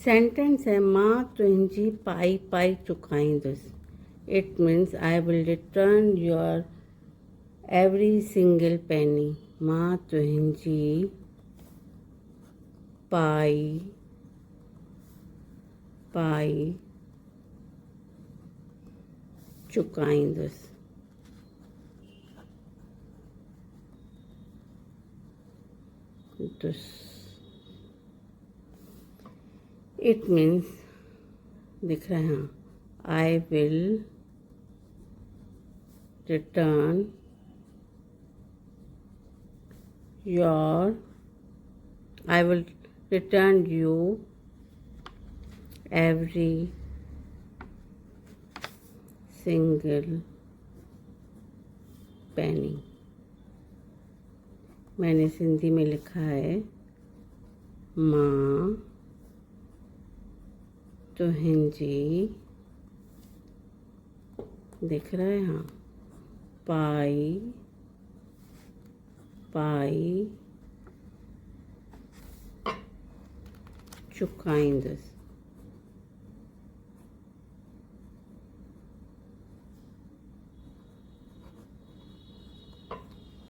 Sentence है माँ तुंहिंजी पाई पाई चुकाईंदुसि. It means I will return your every single penny. माँ तुंहिंजी पाई पाई चुकाईंदुसि. It means दिख रहा है हाँ. I will return I will return you every single penny. मैंने सिंधी में लिखा है माँ तुंहिंजी, दिख रहा है हाँ, पाई पाई चुकाईंदुसि.